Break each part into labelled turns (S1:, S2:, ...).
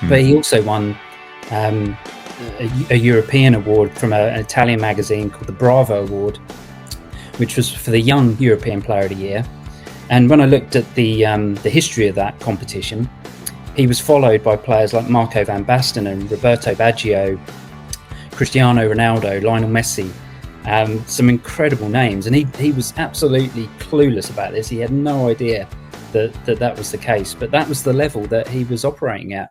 S1: But he also won a European award from an Italian magazine called the Bravo Award, which was for the Young European Player of the Year. And when I looked at the history of that competition, he was followed by players like Marco van Basten and Roberto Baggio, Cristiano Ronaldo, Lionel Messi, some incredible names. And he was absolutely clueless about this. He had no idea that was the case, but that was the level that he was operating at.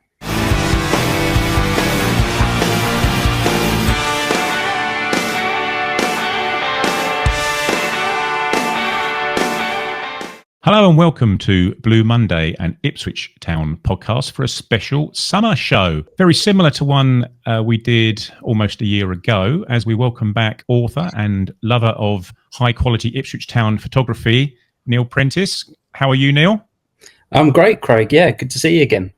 S2: Hello and welcome to Blue Monday and Ipswich Town podcast for a special summer show. Very similar to one we did almost a year ago, as we welcome back author and lover of high quality Ipswich Town photography, Neil Prentice. How are you, Neil?
S1: I'm great, Craig. Yeah, good to see you again.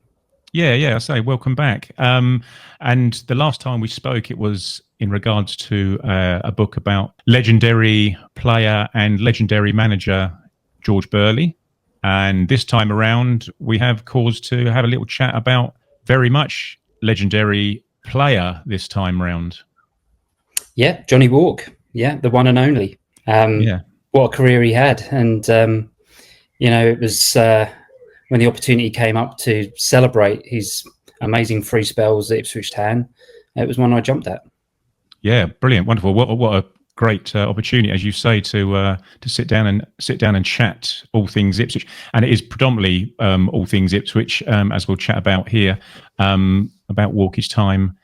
S2: Yeah, I say welcome back. And the last time we spoke, it was in regards to a book about legendary player and legendary manager George Burley. And this time around, we have cause to have a little chat about very much legendary player this time round.
S1: Yeah, Johnny Wark. Yeah, the one and only. What a career he had. And, it was when the opportunity came up to celebrate his amazing free spells at Ipswich Town, it was one I jumped at. Yeah,
S2: brilliant. Wonderful. What a great opportunity, as you say, to sit down and chat all things Ipswich, and it is predominantly all things Ipswich, as we'll chat about here, about Wark's time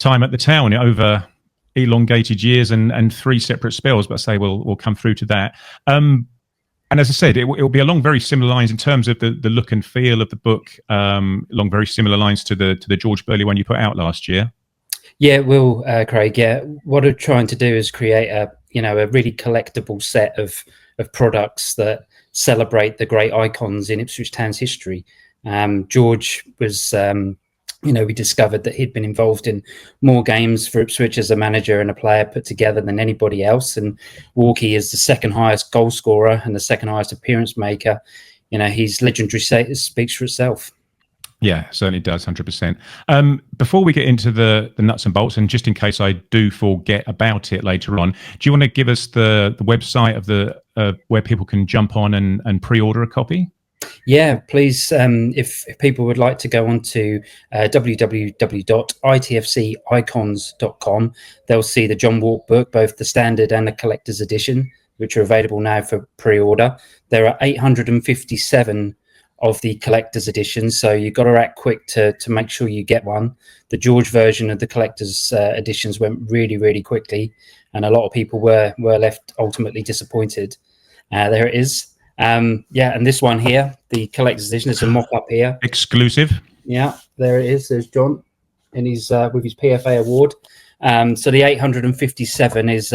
S2: at the town over elongated years and three separate spells. But I say we'll come through to that. And as I said, it will be along very similar lines in terms of the look and feel of the book, along very similar lines to the George Burley one you put out last year.
S1: Yeah, it will, Craig. Yeah, what I'm trying to do is create a really collectible set of products that celebrate the great icons in Ipswich Town's history. George was, we discovered that he'd been involved in more games for Ipswich as a manager and a player put together than anybody else. And Warky is the second highest goal scorer and the second highest appearance maker. His legendary status speaks for itself.
S2: Yeah, certainly does, 100%. Before we get into the nuts and bolts, and just in case I do forget about it later on, do you want to give us the website of the where people can jump on and pre-order a copy?
S1: Yeah, please. If people would like to go on to www.itfcicons.com, they'll see the John Wark book, both the standard and the collector's edition, which are available now for pre-order. There are 857 of the collector's edition, so you've got to act quick to make sure you get one. The George version of the collector's editions went really, really quickly, and a lot of people were left ultimately disappointed. There it is. And this one here, the collector's edition, there's a mock-up here.
S2: Exclusive.
S1: Yeah, there it is. There's John in his with his PFA award. So the 857 is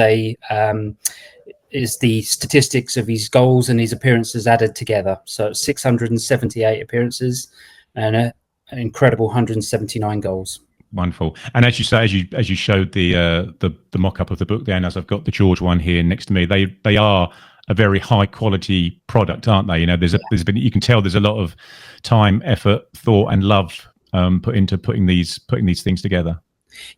S1: the statistics of his goals and his appearances added together. So 678 appearances and an incredible 179 goals.
S2: Wonderful. And as you say, as you showed the mock-up of the book there, and as I've got the George one here next to me, they are a very high quality product, aren't they? There's been, you can tell there's a lot of time, effort, thought, and love put into putting these things together.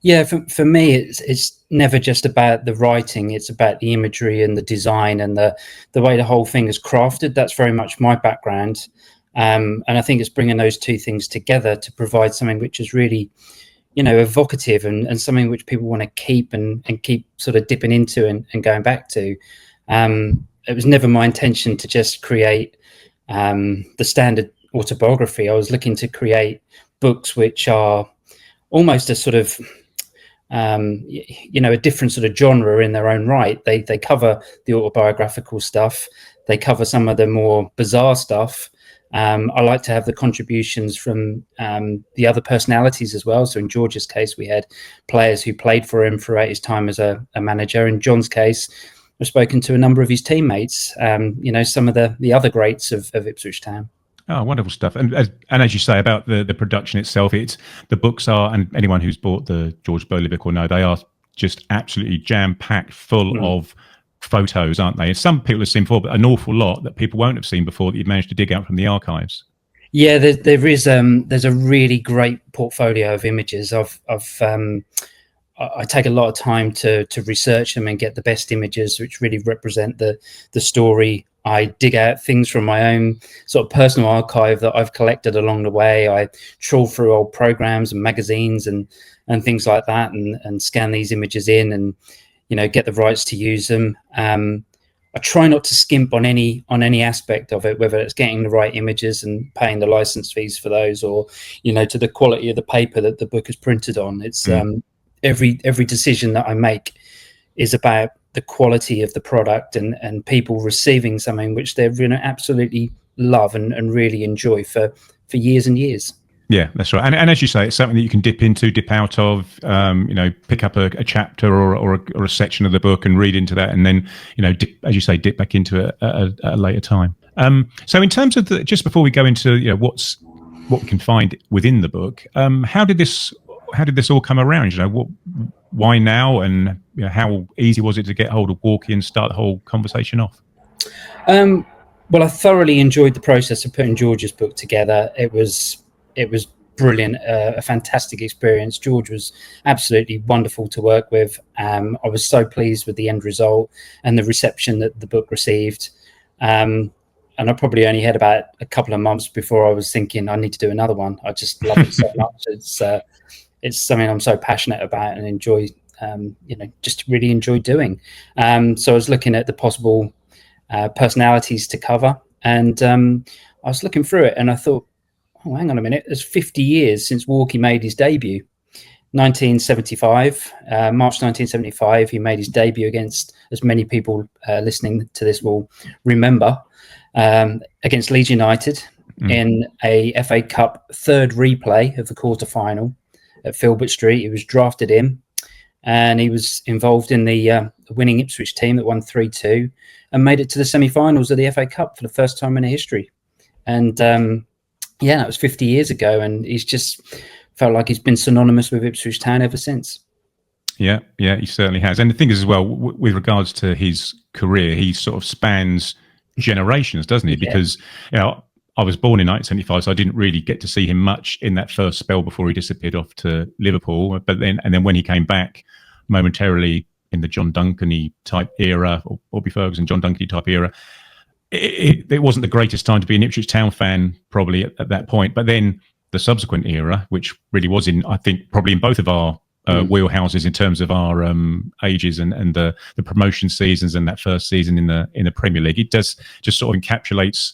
S1: Yeah, for me, it's never just about the writing. It's about the imagery and the design and the way the whole thing is crafted. That's very much my background. And I think it's bringing those two things together to provide something which is really, evocative and something which people want to keep and keep sort of dipping into and going back to. It was never my intention to just create the standard autobiography. I was looking to create books which are almost a sort of, a different sort of genre in their own right. They cover the autobiographical stuff. They cover some of the more bizarre stuff. I like to have the contributions from the other personalities as well. So in George's case, we had players who played for him throughout his time as a manager. In John's case, I've spoken to a number of his teammates, some of the other greats of Ipswich Town.
S2: Oh, wonderful stuff. And as you say about the production itself, the books are, and anyone who's bought the George Burley book will know, they are just absolutely jam-packed full of photos, aren't they? And some people have seen before, but an awful lot that people won't have seen before that you've managed to dig out from the archives.
S1: Yeah, there is. There's a really great portfolio of images. I take a lot of time to research them and get the best images which really represent the story. I dig out things from my own sort of personal archive that I've collected along the way. I trawl through old programs and magazines and things like that, and scan these images in, and get the rights to use them. I try not to skimp on any aspect of it, whether it's getting the right images and paying the license fees for those, or to the quality of the paper that the book is printed on. It's every decision that I make is about the quality of the product and people receiving something which they're absolutely love and really enjoy for years and years.
S2: Yeah, that's right. And as you say, it's something that you can dip into, dip out of, pick up a chapter or a section of the book and read into that, and then, as you say, dip back into it at a later time. So in terms of just before we go into, what we can find within the book, how did this all come around? Why now, and how easy was it to get hold of Warky and start the whole conversation off?
S1: Well, I thoroughly enjoyed the process of putting George's book together. It was brilliant, a fantastic experience. George was absolutely wonderful to work with. I was so pleased with the end result and the reception that the book received. And I probably only had about a couple of months before I was thinking I need to do another one. I just love it so much. It's something I'm so passionate about and enjoy, just really enjoy doing. So I was looking at the possible personalities to cover, and I was looking through it, and I thought, oh, hang on a minute, it's 50 years since Warky made his debut. 1975, March 1975, he made his debut against, as many people listening to this will remember, against Leeds United in a FA Cup third replay of the quarter-final at Filbert Street. He was drafted in, and he was involved in the winning Ipswich team that won 3-2 and made it to the semi-finals of the FA Cup for the first time in history. And that was 50 years ago, and he's just felt like he's been synonymous with Ipswich Town ever since.
S2: Yeah, he certainly has. And the thing is, as well, with regards to his career, he sort of spans generations, doesn't he? Because I was born in 1975, so I didn't really get to see him much in that first spell before he disappeared off to Liverpool. But then when he came back momentarily in the John Duncan-y type era, or Bobby Ferguson, John Duncan-y type era, it wasn't the greatest time to be an Ipswich Town fan, probably at that point. But then the subsequent era, which really was I think, probably in both of our wheelhouses in terms of our ages and the promotion seasons and that first season in the Premier League, it does just sort of encapsulates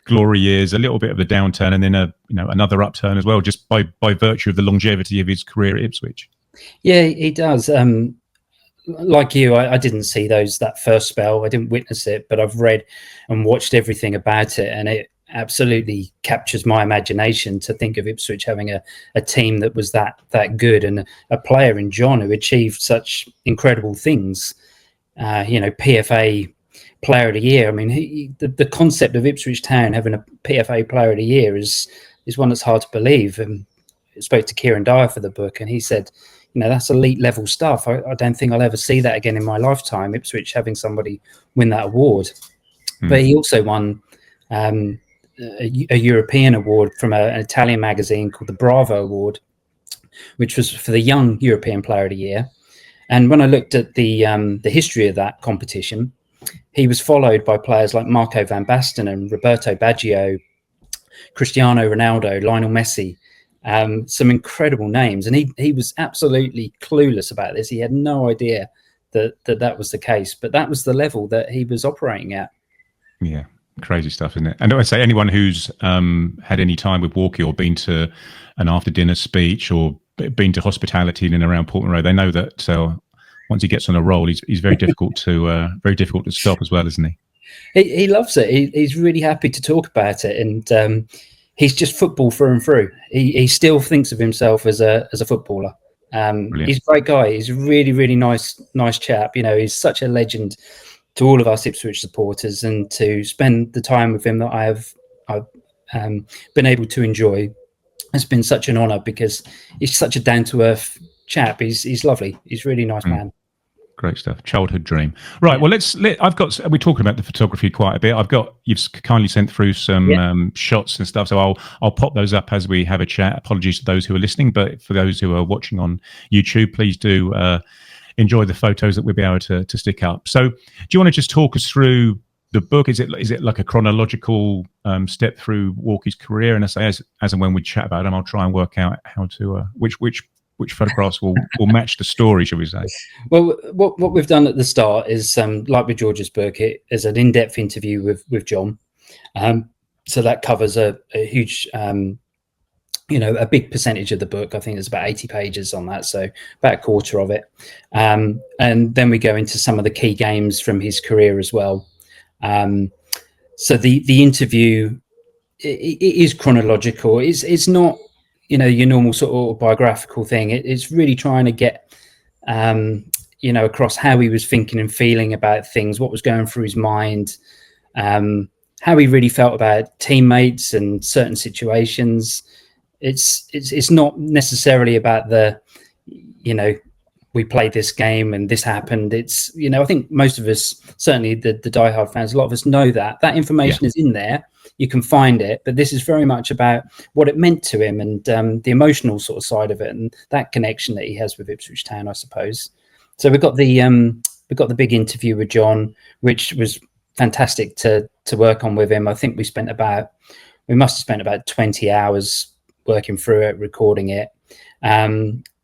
S2: glory years, a little bit of the downturn, and then another upturn as well, just by virtue of the longevity of his career at Ipswich. Yeah,
S1: he does. Like you, I didn't see that first spell. I didn't witness it, but I've read and watched everything about it, and it absolutely captures my imagination to think of Ipswich having a team that was that good, and a player in John who achieved such incredible things. PFA Player of the Year. I mean, the concept of Ipswich Town having a PFA Player of the Year is one that's hard to believe. And I spoke to Kieran Dyer for the book, and he said, that's elite level stuff. I don't think I'll ever see that again in my lifetime, Ipswich having somebody win that award. But he also won a European award from an Italian magazine called the Bravo Award, which was for the Young European Player of the Year. And when I looked at the history of that competition, he was followed by players like Marco van Basten and Roberto Baggio, Cristiano Ronaldo, Lionel Messi, some incredible names. And he was absolutely clueless about this. He had no idea that was the case, but that was the level that he was operating at.
S2: Yeah, crazy stuff, isn't it? And I say anyone who's had any time with Warky or been to an after dinner speech or been to hospitality in and around Portman Road, they know that once he gets on a roll, he's very difficult to stop as well, isn't he?
S1: He loves it. He's really happy to talk about it, and he's just football through and through. He still thinks of himself as a footballer. He's a great guy. He's a really, really nice chap. He's such a legend to all of us Ipswich supporters, and to spend the time with him that I've been able to enjoy has been such an honour, because he's such a down to earth chap. He's lovely. He's a really nice man.
S2: Great stuff. Childhood dream. Right.
S1: Yeah.
S2: Well, we're talking about the photography quite a bit. You've kindly sent through some shots and stuff. So I'll pop those up as we have a chat. Apologies to those who are listening, but for those who are watching on YouTube, please do enjoy the photos that we'll be able to stick up. So do you want to just talk us through the book? Is it like a chronological step through Warkie's career? And I say, as and when we chat about them, I'll try and work out how to, which photographs will match the story, shall we say?
S1: Well, what we've done at the start is, like with George's book, it is an in-depth interview with John. So that covers a huge, a big percentage of the book. I think there's about 80 pages on that, so about a quarter of it. And then we go into some of the key games from his career as well. So the interview, it is chronological. It's not, your normal sort of autobiographical thing. It's really trying to get, across how he was thinking and feeling about things, what was going through his mind, how he really felt about teammates and certain situations. It's not necessarily about we played this game and this happened. It's, I think most of us, certainly the diehard fans, a lot of us know that information is in there. You can find it, but this is very much about what it meant to him and the emotional sort of side of it and that connection that he has with Ipswich Town, I suppose. So we've got the big interview with John, which was fantastic to work on with him. I think we must have spent about 20 hours working through it, recording it.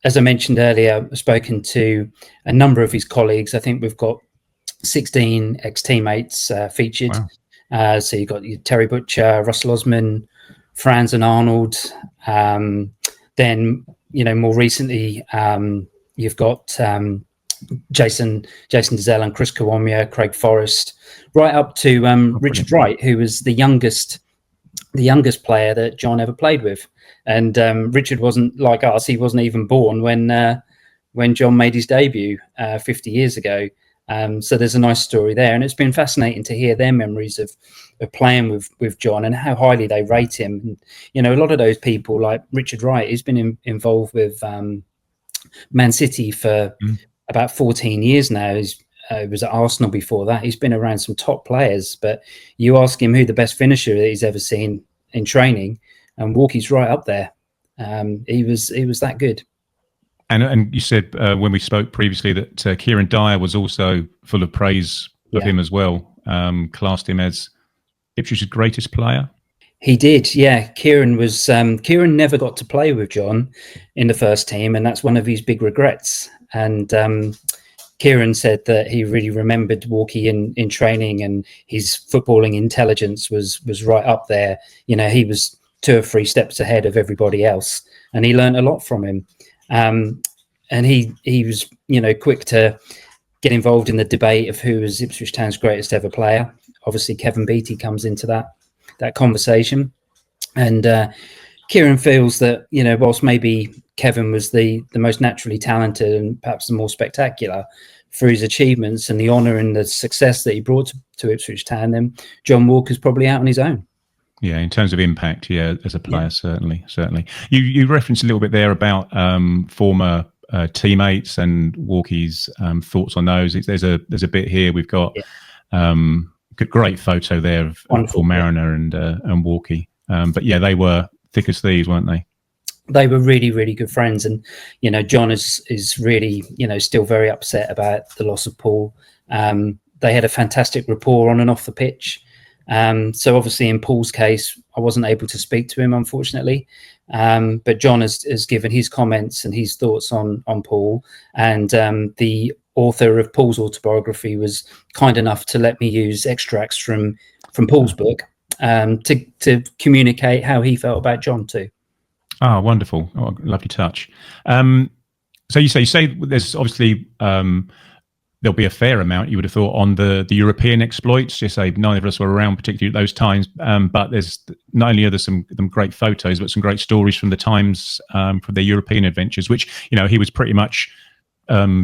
S1: As I mentioned earlier, I've spoken to a number of his colleagues. I think we've got 16 ex-teammates featured. Wow. So you've got Terry Butcher, Russell Osman, Franz and Arnold. Then, more recently, you've got Jason Dizelle and Chris Kawamia, Craig Forrest, right up to Richard Wright, who was the youngest player that John ever played with. And Richard wasn't like us; he wasn't even born when John made his debut 50 years ago. So there's a nice story there, and it's been fascinating to hear their memories of playing with John and how highly they rate him. And, a lot of those people, like Richard Wright, he's been involved with Man City for about 14 years now. He was at Arsenal before that. He's been around some top players, but you ask him who the best finisher that he's ever seen in training, and Warkie's right up there. He was that good.
S2: And you said when we spoke previously that Kieran Dyer was also full of praise of him as well. Classed him as Ipswich's greatest player.
S1: He did, yeah. Kieran never got to play with John in the first team, and that's one of his big regrets. And Kieran said that he really remembered Warkie in training, and his footballing intelligence was right up there. He was 2 or 3 steps ahead of everybody else, and he learned a lot from him. And he was, quick to get involved in the debate of who was Ipswich Town's greatest ever player. Obviously, Kevin Beattie comes into that conversation. And Kieran feels that, whilst maybe Kevin was the most naturally talented and perhaps the more spectacular for his achievements and the honour and the success that he brought to Ipswich Town, then John Wark is probably out on his own.
S2: Yeah, in terms of impact, as a player, certainly. You referenced a little bit there about former teammates and Warkie's thoughts on those. There's a bit here. We've got great photo there of Paul Mariner and Warkie. But they were thick as thieves, weren't they?
S1: They were really, really good friends, and John is really still very upset about the loss of Paul. They had a fantastic rapport on and off the pitch. So obviously in Paul's case, I wasn't able to speak to him, unfortunately. But John has given his comments and his thoughts on Paul, and the author of Paul's autobiography was kind enough to let me use extracts from Paul's book to communicate how he felt about John too.
S2: Oh, wonderful. Oh, lovely touch. So you say there's obviously there'll be a fair amount, you would have thought, on the European exploits. You say none of us were around particularly at those times, but there's not only are there some great photos, but some great stories from the times from their European adventures, which he was pretty much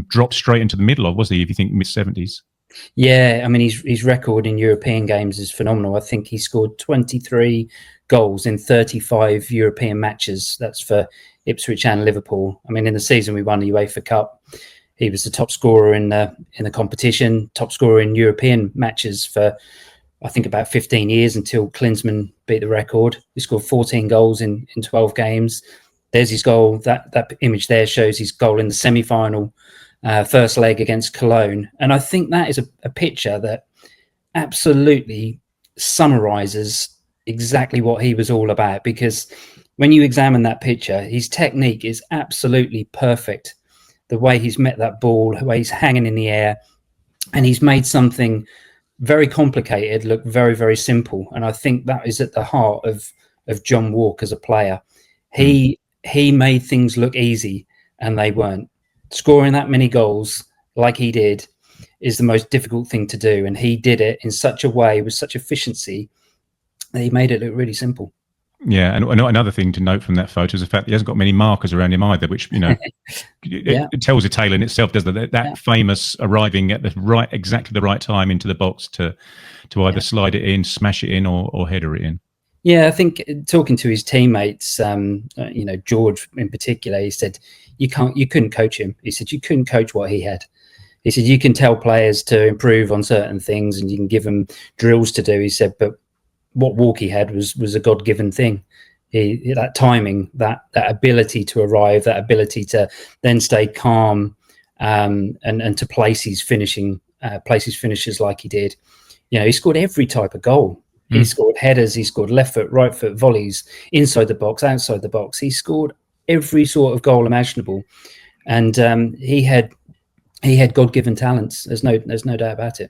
S2: dropped straight into the middle of, was he? If you think mid-70s.
S1: Yeah, I mean his record in European games is phenomenal. I think he scored 23 goals in 35 European matches. That's for Ipswich and Liverpool. I mean, in the season we won the UEFA Cup, He was the top scorer in the competition, top scorer in European matches for I think about 15 years until Klinsmann beat the record. He scored 14 goals in 12 games. There's his goal. That image there shows his goal in the semi-final, first leg against Cologne. And I think that is a picture that absolutely summarizes exactly what he was all about, because when you examine that picture, his technique is absolutely perfect. The way he's met that ball, the way he's hanging in the air, and he's made something very complicated look very, very simple. And I think that is at the heart of John Wark as a player. He made things look easy, and they weren't. Scoring that many goals like he did is the most difficult thing to do, and he did it in such a way with such efficiency that he made it look really simple.
S2: Yeah, and another thing to note from that photo is the fact that he hasn't got many markers around him either, which it tells a tale in itself, doesn't it? That famous arriving at exactly the right time into the box to either slide it in, smash it in, or header it in.
S1: Yeah, I think talking to his teammates, George in particular, he said you couldn't coach him. He said you couldn't coach what he had. He said you can tell players to improve on certain things and you can give them drills to do. He said, but what Walkie had was a God-given thing. That timing, that ability to arrive, that ability to then stay calm, and to place his finishes like he did. He scored every type of goal. He scored headers, he scored left foot, right foot volleys, inside the box, outside the box. He scored every sort of goal imaginable, and he had God-given talents. There's no doubt about it.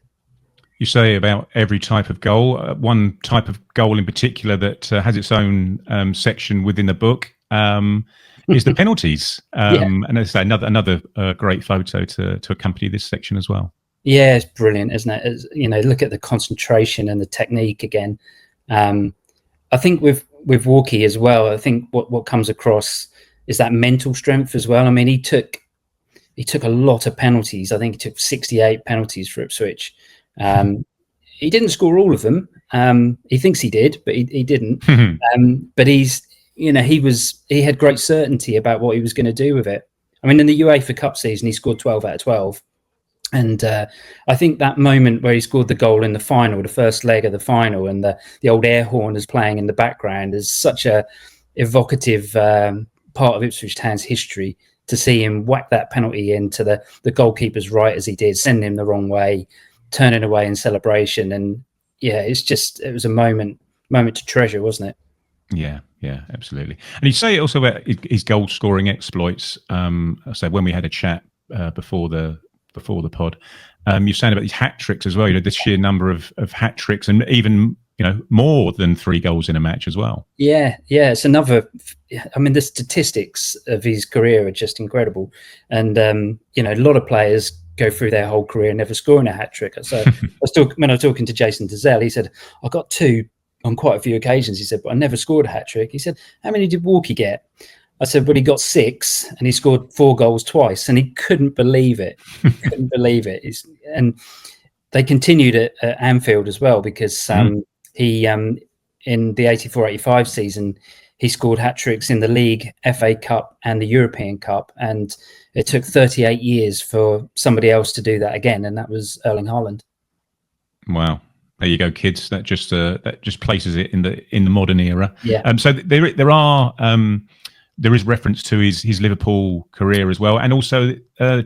S2: You say about every type of goal. One type of goal in particular that has its own section within the book is the penalties. And as I say, another great photo to accompany this section as well.
S1: Yeah, it's brilliant, isn't it? Look at the concentration and the technique again. I think with Walkie as well, I think what comes across is that mental strength as well. I mean, he took a lot of penalties. I think he took 68 penalties for Ipswich. He didn't score all of them. He thinks he did, but he didn't. But he had great certainty about what he was going to do with it. I mean, in the UEFA Cup season, he scored 12 out of 12. And I think that moment where he scored the goal in the final, the first leg of the final, and the old air horn is playing in the background is such a evocative part of Ipswich Town's history. To see him whack that penalty into the goalkeeper's right as he did, send him the wrong way, turning away in celebration. And it was a moment to treasure, wasn't it?
S2: Yeah, absolutely. And you say also about his goal scoring exploits. So when we had a chat before the pod, you're saying about these hat tricks as well. The sheer number of hat tricks, and even more than 3 goals in a match as well. Yeah,
S1: it's another. I mean, the statistics of his career are just incredible, and a lot of players go through their whole career never scoring a hat trick. So when I was talking to Jason Dezelle, he said, I got 2 on quite a few occasions. He said, but I never scored a hat trick. He said, how many did Walkie get? I said, well, he got 6 and he scored 4 goals twice, and he couldn't believe it. And they continued at Anfield as well, because he in the 84-85 season, he scored hat tricks in the league, FA Cup and the European Cup, and it took 38 years for somebody else to do that again, and that was Erling Haaland.
S2: Wow. There you go, kids. That just places it in the modern era.
S1: Yeah.
S2: So there is reference to his Liverpool career as well, and also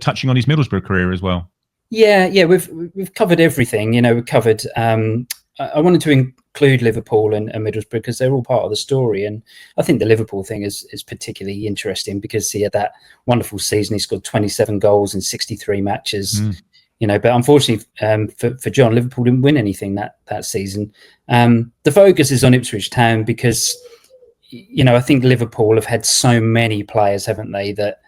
S2: touching on his Middlesbrough career as well.
S1: Yeah. We've covered everything. We've covered. I wanted to include Liverpool and Middlesbrough because they're all part of the story, and I think the Liverpool thing is particularly interesting because he had that wonderful season. He scored 27 goals in 63 matches. But unfortunately for John, Liverpool didn't win anything that season. The focus is on Ipswich Town because, I think Liverpool have had so many players, haven't they, that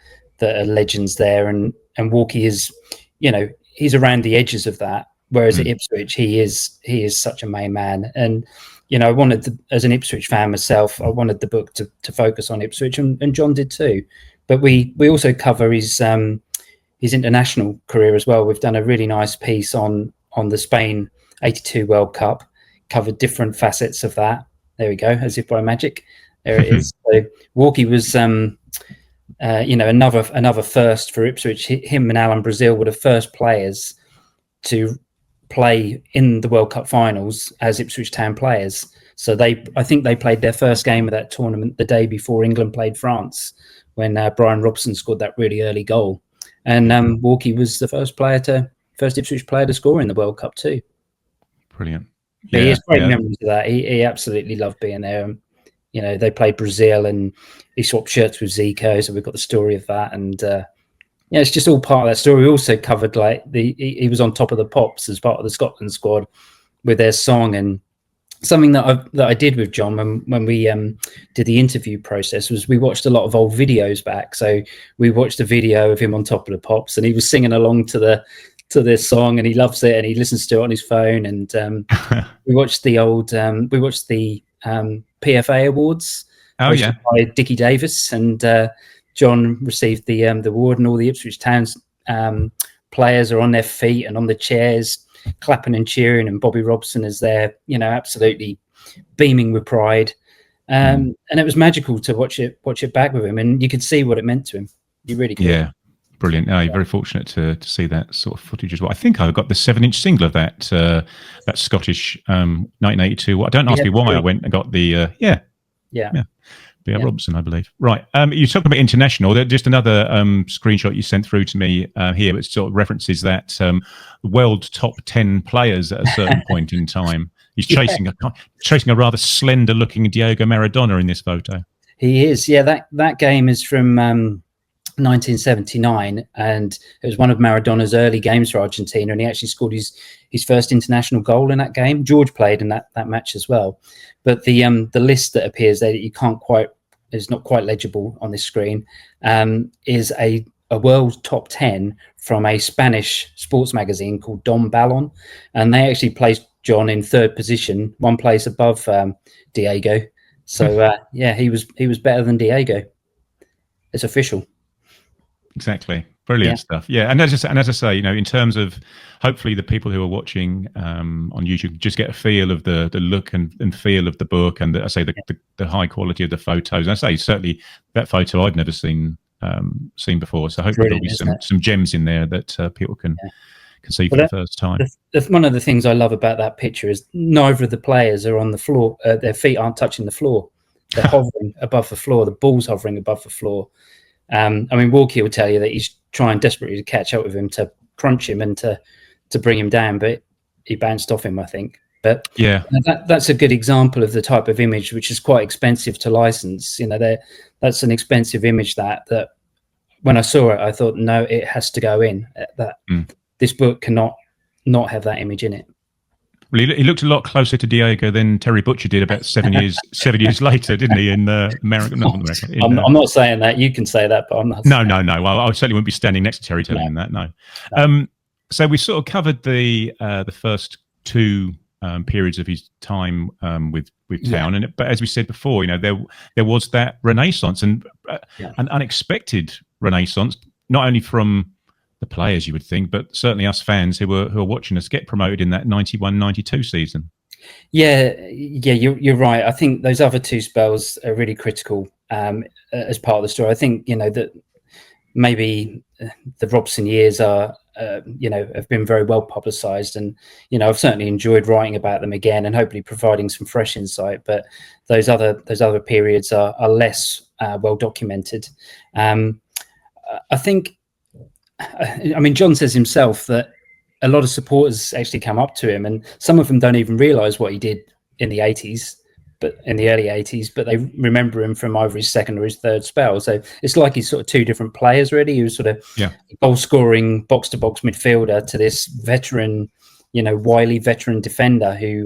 S1: are legends there. And Walkie is, he's around the edges of that. Whereas at Ipswich, he is such a main man. And, I wanted as an Ipswich fan myself, I wanted the book to focus on Ipswich, and John did too. But we also cover his international career as well. We've done a really nice piece on the Spain 82 World Cup, covered different facets of that. There we go, as if by magic. There it is. So Walkie was another first for Ipswich. Him and Alan Brazil were the first players to play in the World Cup finals as Ipswich Town players. So I think they played their first game of that tournament the day before England played France, when Brian Robson scored that really early goal. And Warky was the first Ipswich player to score in the World Cup too.
S2: Brilliant.
S1: Yeah, he has great memories of that. He absolutely loved being there. They played Brazil and he swapped shirts with Zico, so we've got the story of that. And it's just all part of that story. We also covered he was on top of the pops as part of the Scotland squad with their song. And something that I did with John when we did the interview process was we watched a lot of old videos back. So we watched a video of him on top of the pops, and he was singing along to this song, and he loves it, and he listens to it on his phone. And we watched the PFA Awards. By Dickie Davis, and John received the award, and all the Ipswich Town's players are on their feet and on the chairs, clapping and cheering, and Bobby Robson is there, absolutely beaming with pride. And it was magical to watch it back with him, and you could see what it meant to him. You really could.
S2: Yeah. Brilliant. You're very fortunate to see that sort of footage as well. I think I got the 7-inch single of that Scottish 1982. Don't ask me why I went and got the B.R. Robson, I believe. Right. You talking about international. Just another screenshot you sent through to me here, which sort of references that world top 10 players at a certain point in time. He's chasing a rather slender-looking Diego Maradona in this photo.
S1: He is. Yeah, that game is from 1979, and it was one of Maradona's early games for Argentina, and he actually scored his first international goal in that game. George played in that match as well, but the list that appears there that is not quite legible on this screen is a world top 10 from a Spanish sports magazine called Don Ballon, and they actually placed John in third position, one place above Diego. So he was better than Diego. It's official.
S2: Exactly. Brilliant stuff. Yeah. And as I say, in terms of hopefully the people who are watching on YouTube just get a feel of the look and feel of the book, and the high quality of the photos. And I say certainly that photo I'd never seen before. So hopefully there'll be some gems in there that people can see for the first time.
S1: One of the things I love about that picture is neither of the players are on the floor. Their feet aren't touching the floor. They're hovering above the floor. The ball's hovering above the floor. Walkie will tell you that he's trying desperately to catch up with him, to crunch him and to bring him down, but he bounced off him, I think. But that's a good example of the type of image which is quite expensive to license. That's an expensive image that when I saw it, I thought, no, it has to go in. This book cannot not have that image in it.
S2: Well, he looked a lot closer to Diego than Terry Butcher did about 7 years later, didn't he? In America,
S1: I'm not saying that. You can say that, but I'm not.
S2: No. Well, I certainly wouldn't be standing next to Terry telling him that. No. So we sort of covered the first two periods of his time with Town, but as we said before, there was that renaissance and an unexpected renaissance, not only from the players, you would think, but certainly us fans who are watching us get promoted in that 91-92 season. You're right. I think those other two spells are really critical as part of the story. I think that maybe the Robson years are have been very well publicised, and I've certainly enjoyed writing about them again and hopefully providing some fresh insight. But those other periods are less well documented. I think. John says himself that a lot of supporters actually come up to him, and some of them don't even realise what he did in the early 80s, but they remember him from either his second or his third spell. So it's like he's sort of two different players, really. He was sort of goal-scoring, box-to-box midfielder to this veteran, wily veteran defender who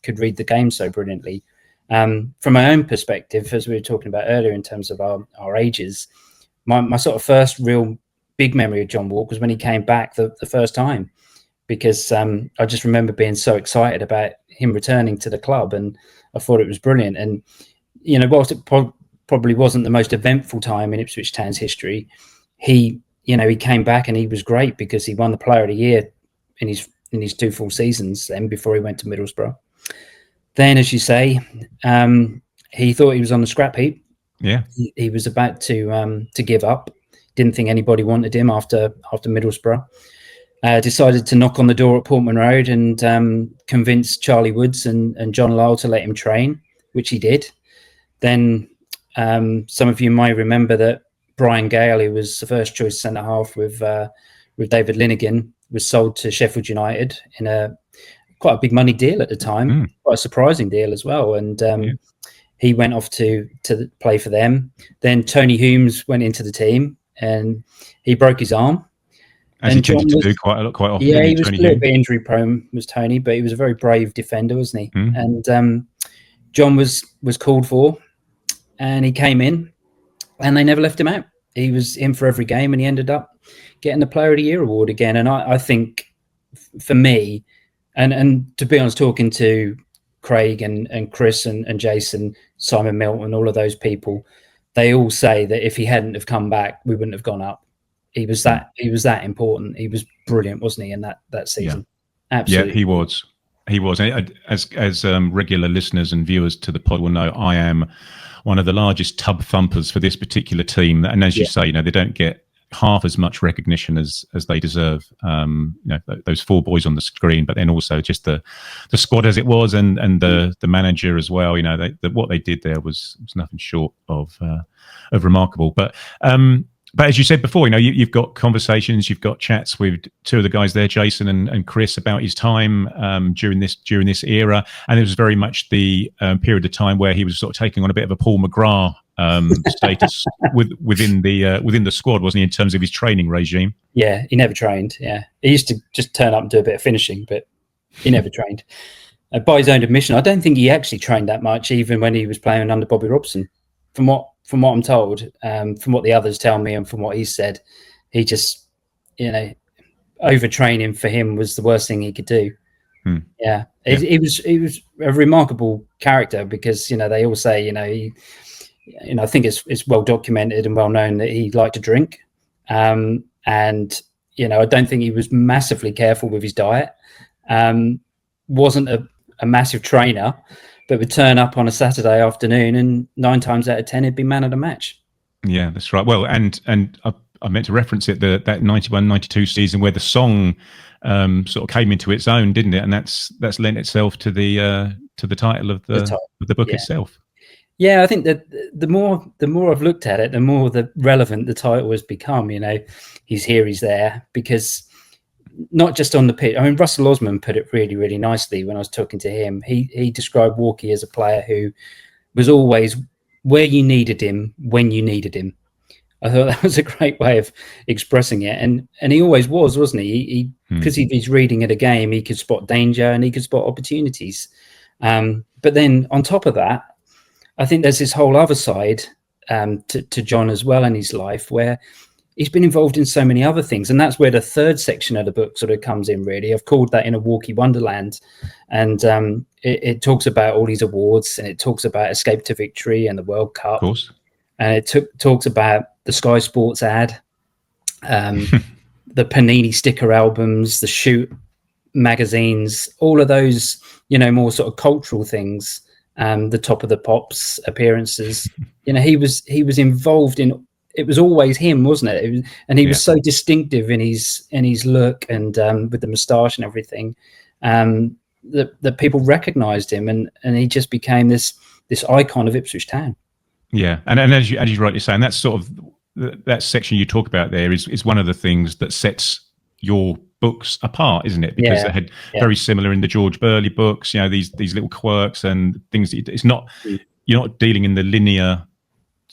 S2: could read the game so brilliantly. From my own perspective, as we were talking about earlier in terms of our ages, my sort of first real big memory of John Wark was when he came back the first time, because I just remember being so excited about him returning to the club, and I thought it was brilliant. And whilst it probably wasn't the most eventful time in Ipswich Town's history, he came back and he was great because he won the Player of the Year in his two full seasons then, before he went to Middlesbrough. Then, as you say, he thought he was on the scrap heap. Yeah.
S1: He was about to give up. Didn't think anybody wanted him after Middlesbrough. Decided to knock on the door at Portman Road and convince Charlie Woods and John Lyle to let him train, which he did. Then some of you might remember that Brian Gale, who was the first choice centre half with David Linnigan, was sold to Sheffield United in quite a big money deal at the time, quite a surprising deal as well. And he went off to play for them. Then Tony Humes went into the team and he broke his arm.
S2: As he tended to do quite often.
S1: Yeah, he was a little bit injury prone, was Tony, but he was a very brave defender, wasn't he? And John was called for, and he came in, and they never left him out. He was in for every game, and he ended up getting the Player of the Year award again. And I think, for me, and to be honest, talking to Craig and Chris and Jason, Simon Milton, all of those people, they all say that if he hadn't have come back, we wouldn't have gone up. He was that important. He was brilliant, wasn't he, in that season? Yeah. Absolutely.
S2: Yeah, he was. He was. As regular listeners and viewers to the pod will know, I am one of the largest tub thumpers for this particular team. And as you say, they don't get half as much recognition as they deserve. Those four boys on the screen, but then also just the squad as it was, and the manager as well. What they did there was nothing short of remarkable. But as you said before, you've got conversations, you've got chats with two of the guys there, Jason and Chris, about his time during this era, and it was very much the period of time where he was sort of taking on a bit of a Paul McGrath status within the squad, wasn't he, in terms of his training regime?
S1: Yeah, he never trained. Yeah, he used to just turn up and do a bit of finishing, but he never trained. By his own admission, I don't think he actually trained that much, even when he was playing under Bobby Robson. From what I'm told, from what the others tell me, and from what he said, he just, overtraining for him was the worst thing he could do. Yeah, he was a remarkable character because they all say I think it's well documented and well known that he liked to drink, and I don't think he was massively careful with his diet. Wasn't a massive trainer, but would turn up on a Saturday afternoon and 9 times out of 10 he'd be man of the match.
S2: Yeah, that's right. Well, and I meant to reference it, that 91-92 season where the song sort of came into its own, didn't it? And that's lent itself to the title of the book itself.
S1: Yeah, I think that the more I've looked at it, the more relevant the title has become. He's here, he's there, because not just on the pitch. I mean, Russell Osman put it really, really nicely when I was talking to him. He described Walkie as a player who was always where you needed him, when you needed him. I thought that was a great way of expressing it. And he always was, wasn't he? Because he's reading at a game, he could spot danger and he could spot opportunities. But then on top of that, I think there's this whole other side to John as well in his life, where he's been involved in so many other things. And that's where the third section of the book sort of comes in, really. I've called that In a Walkie Wonderland. And it talks about all these awards, and it talks about Escape to Victory and the World Cup. Of course. And it talks about the Sky Sports ad, the Panini sticker albums, the Shoot magazines, all of those, more sort of cultural things, the Top of the Pops appearances. He was involved in. It was always him, wasn't it? And he was so distinctive in his look and with the moustache and everything, that people recognised him, and he just became this icon of Ipswich Town.
S2: Yeah, and as you rightly say, and that's sort of that section you talk about there is one of the things that sets your books apart, isn't it? Because they had very similar in the George Burley books. These little quirks and things. It's not you're not dealing in the linear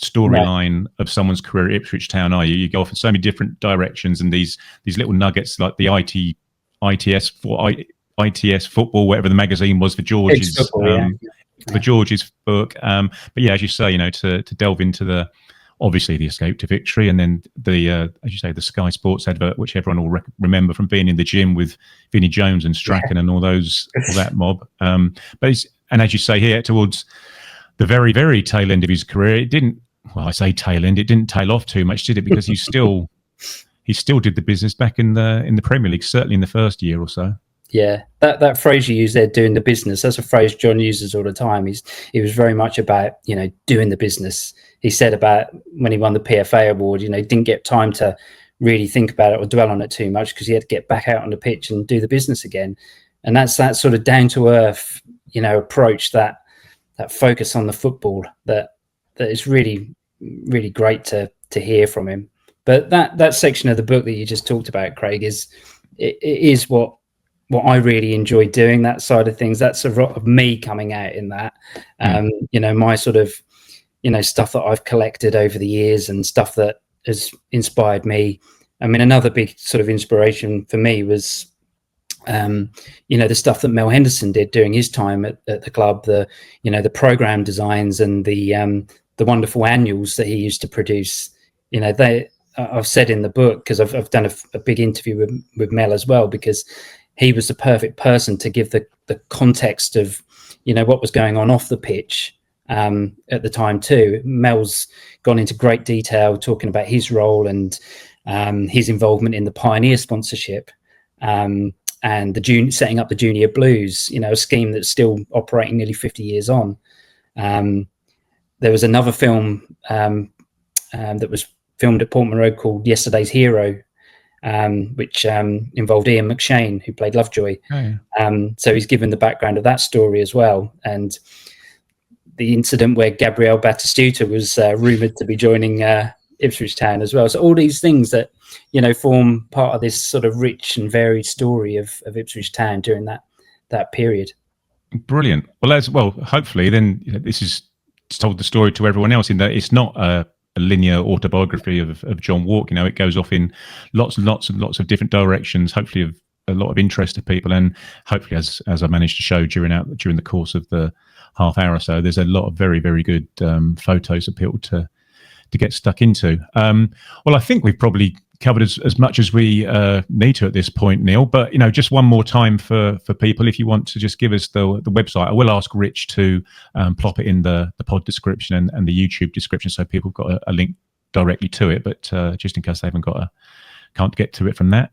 S2: storyline of someone's career at Ipswich Town, are you? You go off in so many different directions, and these little nuggets, like the ITS football, whatever the magazine was for George's for George's book. But yeah, as you say, to delve into obviously the Escape to Victory, and then the as you say, the Sky Sports advert, which everyone will remember from being in the gym with Vinnie Jones and Strachan and all that mob. But as you say here, towards the very, very tail end of his career, it didn't. Well, I say tail end. It didn't tail off too much, did it? Because he still did the business back in the Premier League, certainly in the first year or so.
S1: Yeah, that phrase you use there, doing the business, that's a phrase John uses all the time. He was very much about, doing the business. He said about when he won the PFA award, he didn't get time to really think about it or dwell on it too much because he had to get back out on the pitch and do the business again. And that's that sort of down to earth, approach, that focus on the football that is really, really great to hear from him. But that section of the book that you just talked about, Craig, is what I really enjoy doing, that side of things. That's a lot of me coming out in that, my sort of, stuff that I've collected over the years and stuff that has inspired me. I mean, another big sort of inspiration for me was, the stuff that Mel Henderson did during his time at the club, the program designs and the wonderful annuals that he used to produce. I've said in the book, because I've done a big interview with Mel as well, because he was the perfect person to give the context of, what was going on off the pitch at the time too. Mel's gone into great detail talking about his role and his involvement in the Pioneer sponsorship and setting up the Junior Blues, a scheme that's still operating nearly 50 years on. There was another film that was filmed at Portman Road called Yesterday's Hero, which involved Ian McShane, who played Lovejoy. Oh, yeah. So he's given the background of that story as well. And the incident where Gabriel Batistuta was rumoured to be joining Ipswich Town as well. So all these things that, form part of this sort of rich and varied story of Ipswich Town during that period.
S2: Brilliant. Well, hopefully then this is told the story to everyone else, in that it's not a linear autobiography of John Wark. It goes off in lots and lots of different directions, hopefully of a lot of interest to people. And hopefully, as I managed to show during the course of the half hour or so, there's a lot of very, very good photos for people to get stuck into. Well, I think we've probably covered as much as we need to at this point, Neil. But just one more time for people, if you want to just give us the website. I will ask Rich to plop it in the pod description and the YouTube description, so people have got a link directly to it. But just in case they can't get to it from that.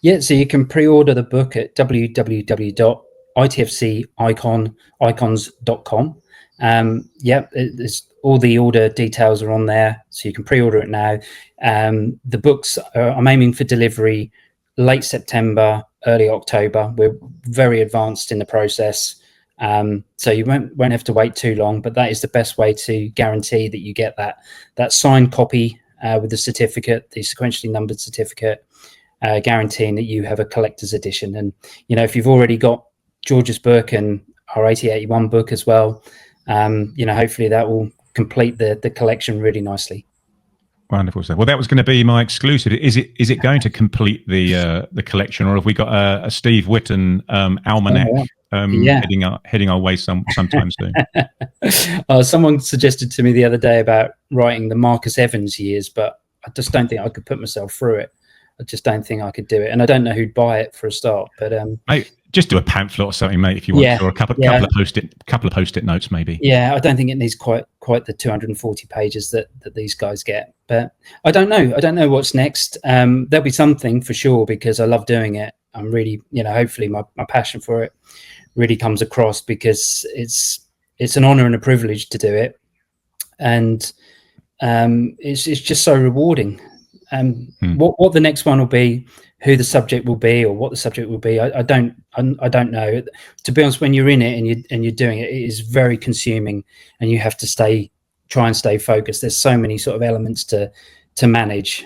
S1: Yeah, so you can pre-order the book at www.itfcicons.com. There's all the order details are on there, so you can pre-order it now. The books I'm aiming for delivery late September, early October. We're very advanced in the process, so you won't have to wait too long. But that is the best way to guarantee that you get that signed copy with the certificate, the sequentially numbered certificate, guaranteeing that you have a collector's edition. And if you've already got George's book and our 8081 book as well, hopefully that will complete the collection really nicely.
S2: Wonderful stuff. Well, that was going to be my exclusive. Is it going to complete the collection, or have we got a Steve Whitten almanac heading our way sometime soon?
S1: Someone suggested to me the other day about writing the Marcus Evans years, but I just don't think I could put myself through it. I just don't think I could do it, and I don't know who'd buy it for a start. But
S2: just do a pamphlet or something, mate, if you want, or a couple of post-it notes, maybe.
S1: Yeah, I don't think it needs quite the 240 pages that these guys get. But I don't know. I don't know what's next. There'll be something for sure, because I love doing it. I'm really, hopefully my passion for it really comes across, because it's an honour and a privilege to do it, and it's just so rewarding. What the next one will be, who the subject will be, or what the subject will be, I don't know. To be honest, when you're in it and you're doing it, it is very consuming, and you have to try and stay focused. There's so many sort of elements to manage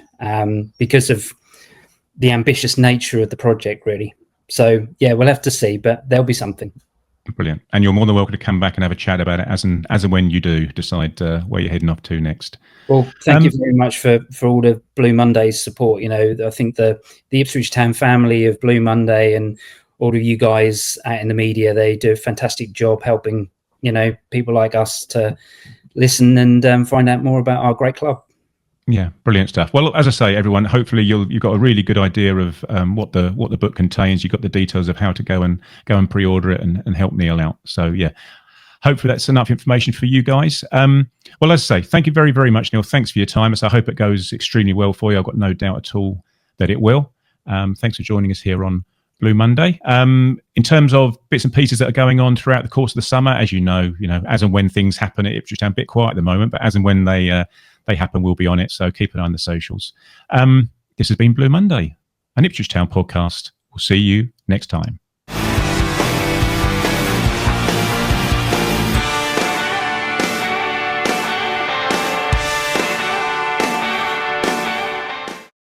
S1: because of the ambitious nature of the project, really. So yeah, we'll have to see, but there'll be something.
S2: Brilliant. And you're more than welcome to come back and have a chat about it as and when you do decide where you're heading off to next.
S1: Well, thank you very much for all the Blue Mondays support. I think the Ipswich Town family of Blue Monday and all of you guys out in the media, they do a fantastic job helping, people like us to listen and find out more about our great club.
S2: Yeah, brilliant stuff. Well, as I say, everyone, hopefully you've got a really good idea of what the book contains. You've got the details of how to go and pre-order it and help Neil out. So yeah, hopefully that's enough information for you guys. Well, as I say, thank you very, very much, Neil. Thanks for your time. So I hope it goes extremely well for you. I've got no doubt at all that it will. Thanks for joining us here on Blue Monday. In terms of bits and pieces that are going on throughout the course of the summer, as you know, as and when things happen at Ipswich Town, a bit quiet at the moment, but as and when they happen, we'll be on it. So keep an eye on the socials. This has been Blue Monday, an Ipswich Town podcast. We'll see you next time.